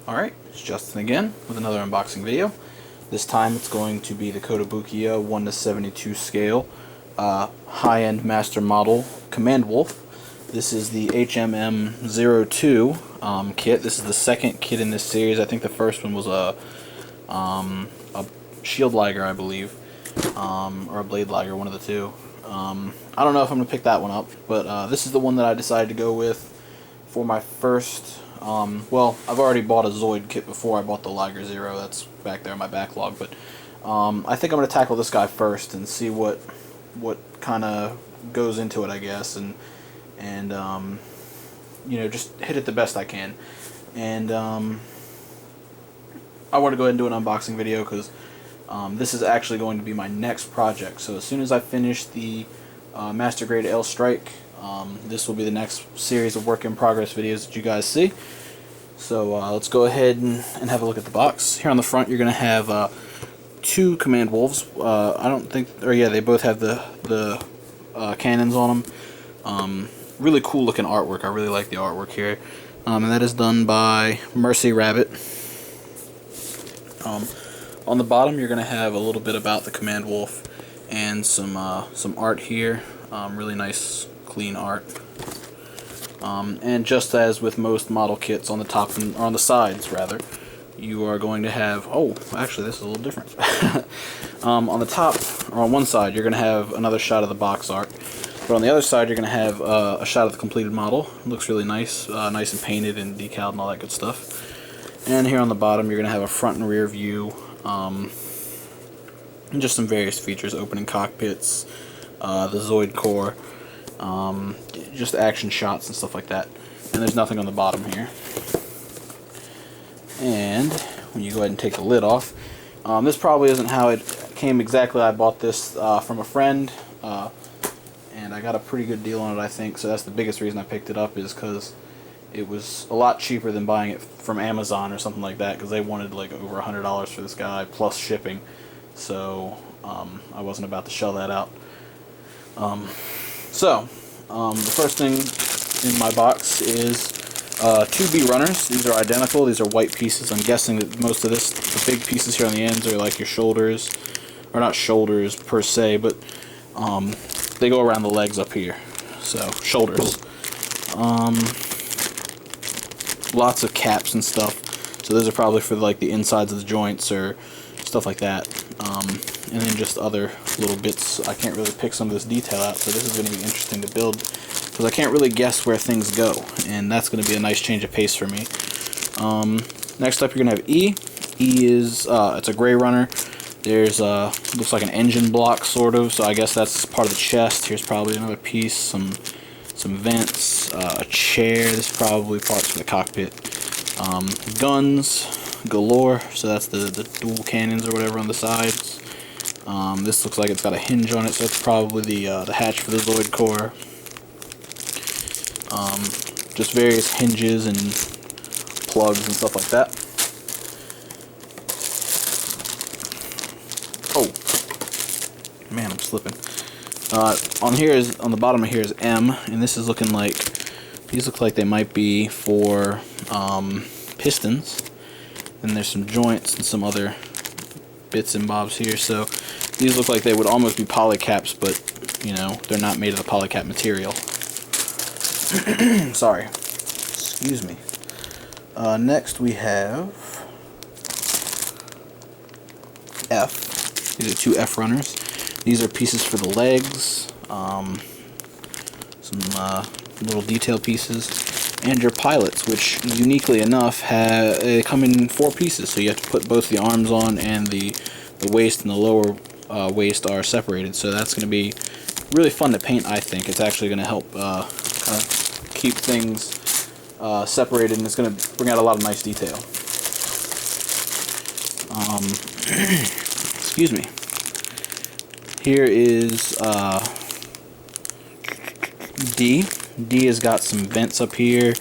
Alright, it's Justin again with another unboxing video. This time it's going to be the Kotobukiya 1:72 scale high-end master model Command Wolf. This is the HMM 02 kit. This is the second kit in this series. I think the first one was a shield liger, I believe, or a blade liger, one of the two. I don't know if I'm going to pick that one up, but this is the one that I decided to go with for my first. Well, I've already bought a Zoid kit before. I bought the Liger Zero. That's back there in my backlog. But I think I'm going to tackle this guy first and see what kind of goes into it, I guess, and you know, just hit it the best I can. And I want to go ahead and do an unboxing video because this is actually going to be my next project. So as soon as I finish the Master Grade L Strike, this will be the next series of work in progress videos that you guys see. So let's go ahead and have a look at the box. Here on the front you're going to have two Command Wolves. I don't think, or yeah, they both have the cannons on them. Really cool looking artwork. I really like the artwork here. And that is done by Mercy Rabbit. On the bottom you're going to have a little bit about the Command Wolf and some art here. Really nice clean art. And just as with most model kits, on the top or on the sides rather, you are going to have, oh, actually this is a little different. On the top, or on one side, you're going to have another shot of the box art, but on the other side you're going to have a shot of the completed model. It looks really nice, nice and painted and decaled and all that good stuff. And here on the bottom you're going to have a front and rear view, and just some various features: opening cockpits, the Zoid core, just action shots and stuff like that. And there's nothing on the bottom here. And when you go ahead and take the lid off, this probably isn't how it came exactly. I bought this from a friend, and I got a pretty good deal on it, I think. So that's the biggest reason I picked it up, is because it was a lot cheaper than buying it from Amazon or something like that, because they wanted like over $100 for this guy plus shipping. So I wasn't about to shell that out. The first thing in my box is two B runners. These are identical. These are white pieces. I'm guessing that most of this, the big pieces here on the ends, are like your shoulders, or not shoulders per se, but they go around the legs up here. So shoulders. Lots of caps and stuff. So those are probably for like the insides of the joints or stuff like that. And then just other little bits. I can't really pick some of this detail out, so this is going to be interesting to build, because I can't really guess where things go, and that's going to be a nice change of pace for me. Next up, you're going to have E. E is, it's a gray runner. There's, looks like an engine block, sort of, so I guess that's part of the chest. Here's probably another piece, some vents, a chair. This is probably parts for the cockpit. Guns galore, so that's the dual cannons or whatever on the sides. This looks like it's got a hinge on it, so it's probably the hatch for the Zoid core. Just various hinges and plugs and stuff like that. Oh man, I'm slipping. On the bottom of here is M, and this is looking like, these look like they might be for pistons. And there's some joints and some other bits and bobs here. So these look like they would almost be polycaps, but you know, they're not made of the polycap material. Sorry. Excuse me. Next we have F. These are two F runners. These are pieces for the legs. Some little detail pieces. And your pilots, which uniquely enough come in 4 pieces, so you have to put both the arms on, and the waist and the lower waist are separated. So that's going to be really fun to paint, I think. It's actually going to help kind of keep things separated, and it's going to bring out a lot of nice detail. Excuse me. Here is D. D has got some vents up here.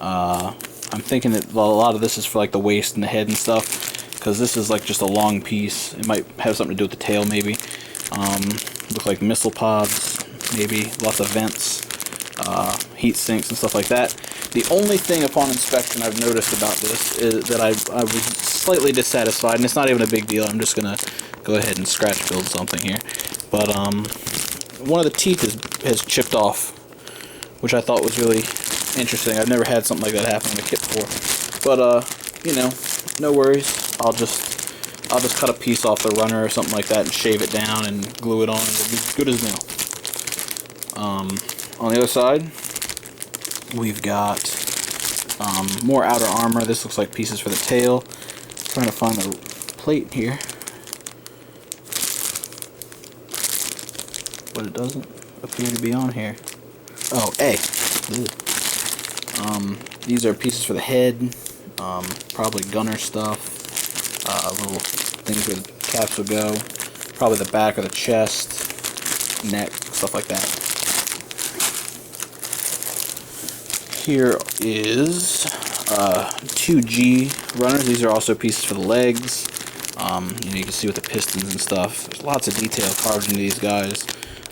I'm thinking that a lot of this is for like the waist and the head and stuff, because this is like just a long piece. It might have something to do with the tail, maybe. Look like missile pods, maybe. Lots of vents, heat sinks and stuff like that. The only thing upon inspection I've noticed about this is that I was slightly dissatisfied, and it's not even a big deal. I'm just gonna go ahead and scratch build something here. But one of the teeth has chipped off, which I thought was really interesting. I've never had something like that happen on a kit before. But you know, no worries. I'll just cut a piece off the runner or something like that and shave it down and glue it on, and it'll be good as new. On the other side, we've got more outer armor. This looks like pieces for the tail. I'm trying to find the plate here, but it doesn't appear to be on here. Oh, A. These are pieces for the head, probably gunner stuff, little things where the caps will go, probably the back of the chest, neck, stuff like that. Here is 2G runners. These are also pieces for the legs. You can see with the pistons and stuff. There's lots of detail carved into these guys.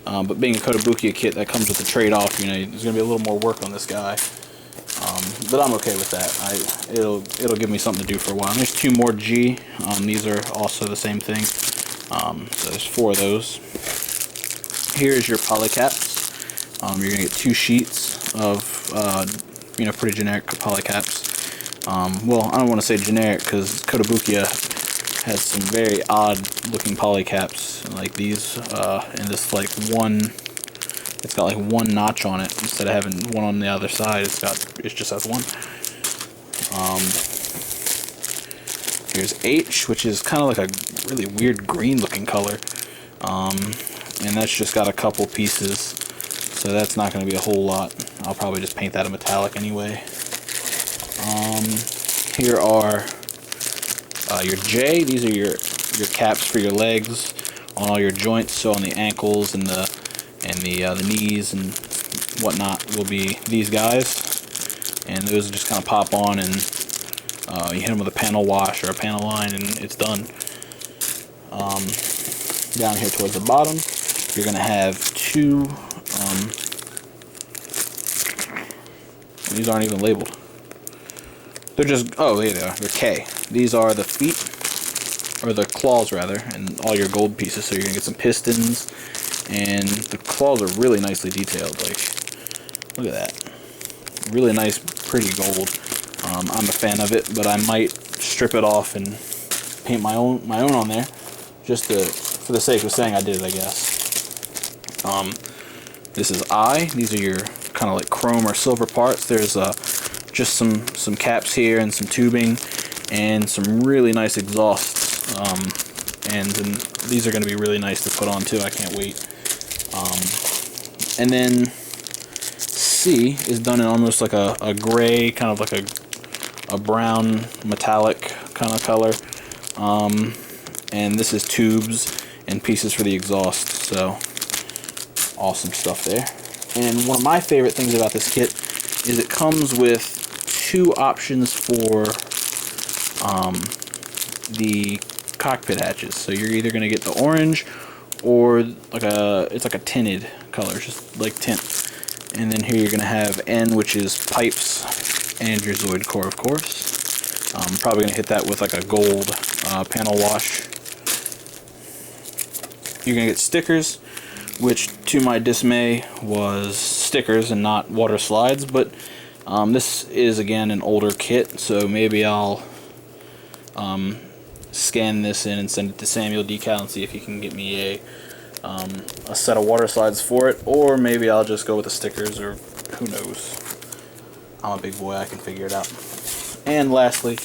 But being a Kotobukiya kit, that comes with the trade-off. There's going to be a little more work on this guy. But I'm okay with that. It'll give me something to do for a while. And there's 2 more G. These are also the same thing. So there's 4 of those. Here is your polycaps. You're going to get 2 sheets of pretty generic polycaps. Well, I don't want to say generic because Kotobukiya has some very odd looking polycaps like these, and this it's got like 1 notch on it instead of having 1 on the other side. It just has 1. Here's H, which is kind of like a really weird green looking color, and that's just got a couple pieces, so that's not going to be a whole lot. I'll probably just paint that a metallic anyway. Here are your J. These are your caps for your legs on all your joints. So on the ankles and the knees and whatnot will be these guys, and those just kind of pop on, and you hit them with a panel wash or a panel line, and it's done. Down here towards the bottom, you're going to have 2. These aren't even labeled. They're just, oh, there they are. They're K. These are the feet, or the claws rather, and all your gold pieces. So you're gonna get some pistons, and the claws are really nicely detailed. Like, look at that, really nice, pretty gold. I'm a fan of it, but I might strip it off and paint my own on there, just for the sake of saying I did it, I guess. This is I. These are your kind of like chrome or silver parts. There's just some caps here and some tubing and some really nice exhausts, and these are going to be really nice to put on too. I can't wait. And then C is done in almost like a gray, kind of like a brown metallic kind of color, and this is tubes and pieces for the exhaust. So awesome stuff there. And one of my favorite things about this kit is it comes with 2 options for the cockpit hatches. So you're either going to get the orange or it's like a tinted color, just like tint. And then here you're going to have N, which is pipes, and your Zoid core, of course. I'm probably going to hit that with like a gold panel wash. You're going to get stickers, which to my dismay was stickers and not water slides, but this is again an older kit, so maybe I'll scan this in and send it to Samuel Decal and see if he can get me a set of water slides for it, or maybe I'll just go with the stickers, or who knows. I'm a big boy, I can figure it out. And lastly,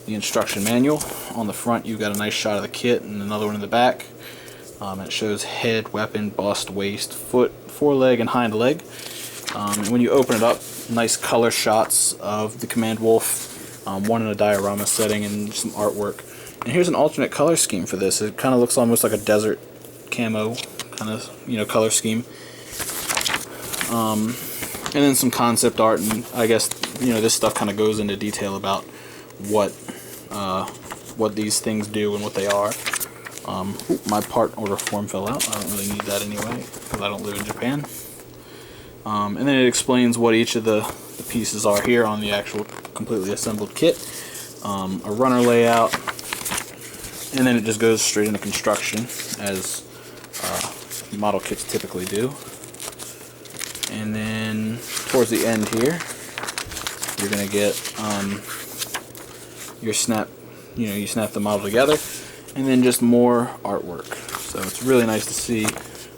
the instruction manual. On the front you've got a nice shot of the kit and another one in the back. It shows head, weapon, bust, waist, foot, foreleg, and hind leg. And when you open it up, nice color shots of the Command Wolf, one in a diorama setting, and some artwork. And here's an alternate color scheme for this. It kind of looks almost like a desert camo kind of, color scheme. And then some concept art, and I guess, this stuff kind of goes into detail about what these things do and what they are. My part order form fell out. I don't really need that anyway, because I don't live in Japan. And then it explains what each of the pieces are here on the actual completely assembled kit. A runner layout, and then it just goes straight into construction, as model kits typically do. And then towards the end here, you're gonna get your snap. You snap the model together, and then just more artwork. So it's really nice to see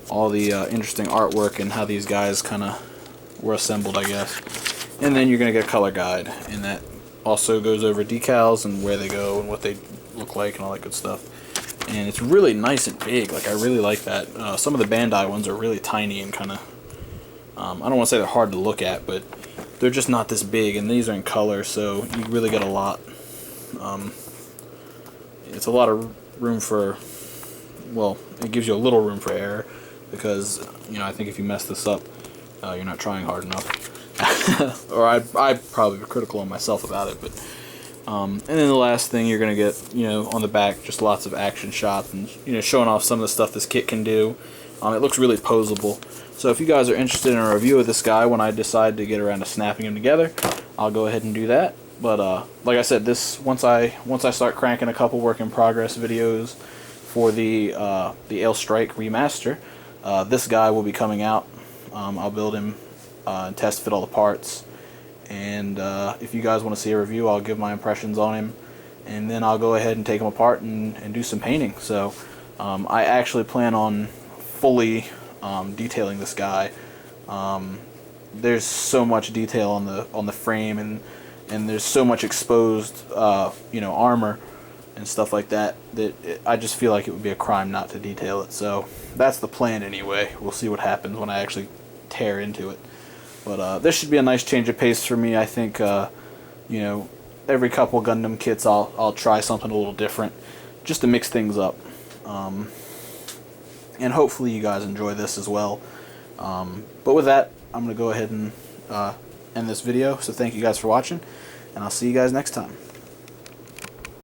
all the interesting artwork and how these guys kind of were assembled, I guess. And then you're gonna get a color guide, and that also goes over decals and where they go and what they look like and all that good stuff. And it's really nice and big. Like, I really like that. Some of the Bandai ones are really tiny and kind of, I don't want to say they're hard to look at, but they're just not this big, and these are in color, so you really get a lot. It's a lot of room for, well, it gives you a little room for error, because, I think if you mess this up, you're not trying hard enough. Or I'd probably be critical on myself about it, but and then the last thing you're gonna get, on the back, just lots of action shots and showing off some of the stuff this kit can do. It looks really posable. So if you guys are interested in a review of this guy when I decide to get around to snapping him together, I'll go ahead and do that. But like I said, once I start cranking a couple work in progress videos for the Ale Strike remaster, this guy will be coming out. I'll build him and test fit all the parts. And if you guys want to see a review, I'll give my impressions on him, and then I'll go ahead and take him apart and do some painting. So I actually plan on fully detailing this guy. There's so much detail on the frame, and there's so much exposed armor and stuff like that I just feel like it would be a crime not to detail it. So that's the plan anyway. We'll see what happens when I actually tear into it. But this should be a nice change of pace for me. I think, every couple Gundam kits I'll try something a little different, just to mix things up. And hopefully you guys enjoy this as well. But with that, I'm going to go ahead and end this video. So thank you guys for watching, and I'll see you guys next time.